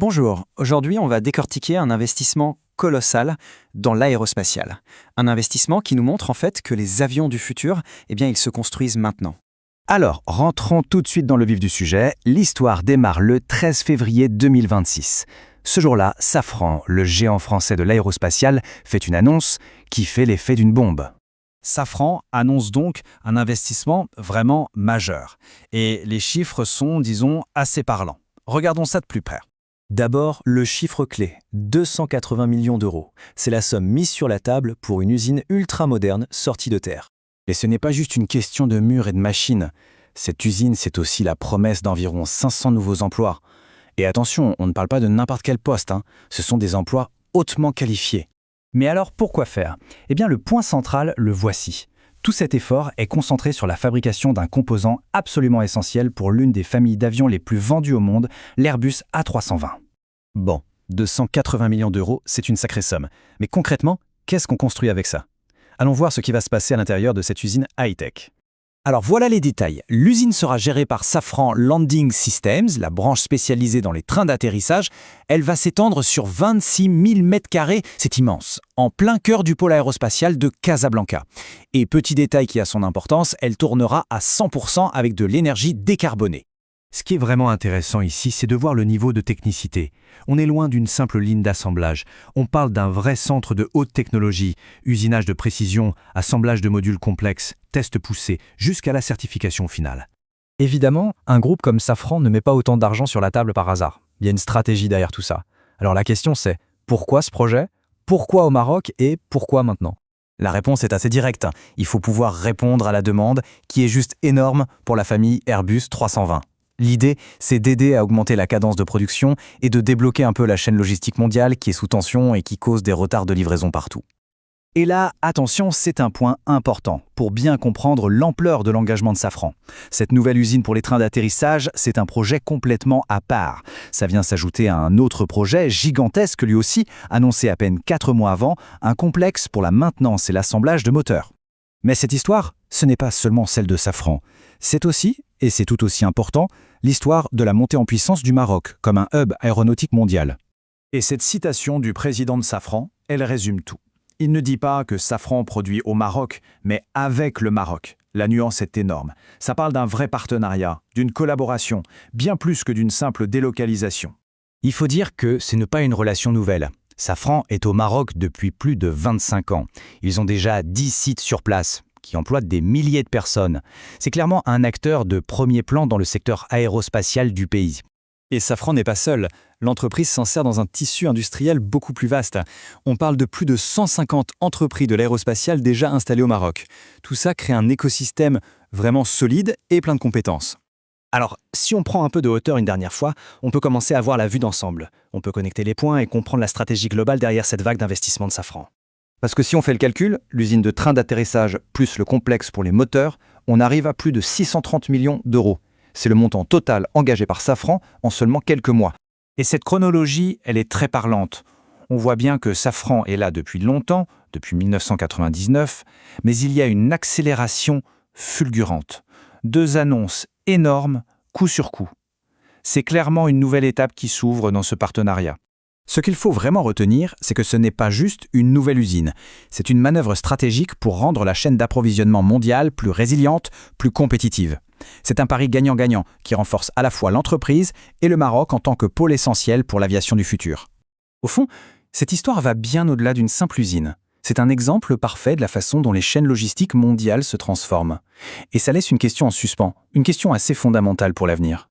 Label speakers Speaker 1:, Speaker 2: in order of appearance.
Speaker 1: Bonjour, aujourd'hui on va décortiquer un investissement colossal dans l'aérospatial. Un investissement qui nous montre en fait que les avions du futur, ils se construisent maintenant.
Speaker 2: Alors, rentrons tout de suite dans le vif du sujet. L'histoire démarre le 13 février 2026. Ce jour-là, Safran, le géant français de l'aérospatial, fait une annonce qui fait l'effet d'une bombe.
Speaker 3: Safran annonce donc un investissement vraiment majeur. Et les chiffres sont, disons, assez parlants. Regardons ça de plus près.
Speaker 4: D'abord, le chiffre clé, 280 millions d'euros. C'est la somme mise sur la table pour une usine ultra-moderne sortie de terre.
Speaker 2: Et ce n'est pas juste une question de murs et de machines. Cette usine, c'est aussi la promesse d'environ 500 nouveaux emplois. Et attention, on ne parle pas de n'importe quel poste, Ce sont des emplois hautement qualifiés.
Speaker 3: Mais alors, pourquoi faire ? Le point central, le voici. Tout cet effort est concentré sur la fabrication d'un composant absolument essentiel pour l'une des familles d'avions les plus vendues au monde, l'Airbus A320.
Speaker 4: Bon, 280 millions d'euros, c'est une sacrée somme. Mais concrètement, qu'est-ce qu'on construit avec ça ? Allons voir ce qui va se passer à l'intérieur de cette usine high-tech.
Speaker 2: Alors voilà les détails. L'usine sera gérée par Safran Landing Systems, la branche spécialisée dans les trains d'atterrissage. Elle va s'étendre sur 26 000 m², c'est immense, en plein cœur du pôle aérospatial de Casablanca. Et petit détail qui a son importance, elle tournera à 100% avec de l'énergie décarbonée.
Speaker 5: Ce qui est vraiment intéressant ici, c'est de voir le niveau de technicité. On est loin d'une simple ligne d'assemblage. On parle d'un vrai centre de haute technologie, usinage de précision, assemblage de modules complexes, tests poussés, jusqu'à la certification finale.
Speaker 4: Évidemment, un groupe comme Safran ne met pas autant d'argent sur la table par hasard. Il y a une stratégie derrière tout ça. Alors la question c'est, pourquoi ce projet ? Pourquoi au Maroc et pourquoi maintenant ? La réponse est assez directe. Il faut pouvoir répondre à la demande qui est juste énorme pour la famille Airbus 320. L'idée, c'est d'aider à augmenter la cadence de production et de débloquer un peu la chaîne logistique mondiale qui est sous tension et qui cause des retards de livraison partout.
Speaker 3: Et là, attention, c'est un point important pour bien comprendre l'ampleur de l'engagement de Safran. Cette nouvelle usine pour les trains d'atterrissage, c'est un projet complètement à part. Ça vient s'ajouter à un autre projet gigantesque lui aussi, annoncé à peine 4 mois avant, un complexe pour la maintenance et l'assemblage de moteurs. Mais cette histoire, ce n'est pas seulement celle de Safran. C'est aussi, et c'est tout aussi important, l'histoire de la montée en puissance du Maroc comme un hub aéronautique mondial. Et cette citation du président de Safran, elle résume tout. Il ne dit pas que Safran produit au Maroc, mais avec le Maroc. La nuance est énorme. Ça parle d'un vrai partenariat, d'une collaboration, bien plus que d'une simple délocalisation.
Speaker 2: Il faut dire que ce n'est pas une relation nouvelle. Safran est au Maroc depuis plus de 25 ans. Ils ont déjà 10 sites sur place, qui emploient des milliers de personnes. C'est clairement un acteur de premier plan dans le secteur aérospatial du pays.
Speaker 4: Et Safran n'est pas seul. L'entreprise s'insère dans un tissu industriel beaucoup plus vaste. On parle de plus de 150 entreprises de l'aérospatial déjà installées au Maroc. Tout ça crée un écosystème vraiment solide et plein de compétences. Alors, si on prend un peu de hauteur une dernière fois, on peut commencer à voir la vue d'ensemble. On peut connecter les points et comprendre la stratégie globale derrière cette vague d'investissement de Safran.
Speaker 6: Parce que si on fait le calcul, l'usine de train d'atterrissage plus le complexe pour les moteurs, on arrive à plus de 630 millions d'euros. C'est le montant total engagé par Safran en seulement quelques mois.
Speaker 3: Et cette chronologie, elle est très parlante. On voit bien que Safran est là depuis longtemps, depuis 1999, mais il y a une accélération fulgurante. 2 annonces énormes, coup sur coup. C'est clairement une nouvelle étape qui s'ouvre dans ce partenariat.
Speaker 2: Ce qu'il faut vraiment retenir, c'est que ce n'est pas juste une nouvelle usine. C'est une manœuvre stratégique pour rendre la chaîne d'approvisionnement mondiale plus résiliente, plus compétitive. C'est un pari gagnant-gagnant qui renforce à la fois l'entreprise et le Maroc en tant que pôle essentiel pour l'aviation du futur. Au fond, cette histoire va bien au-delà d'une simple usine. C'est un exemple parfait de la façon dont les chaînes logistiques mondiales se transforment. Et ça laisse une question en suspens, une question assez fondamentale pour l'avenir.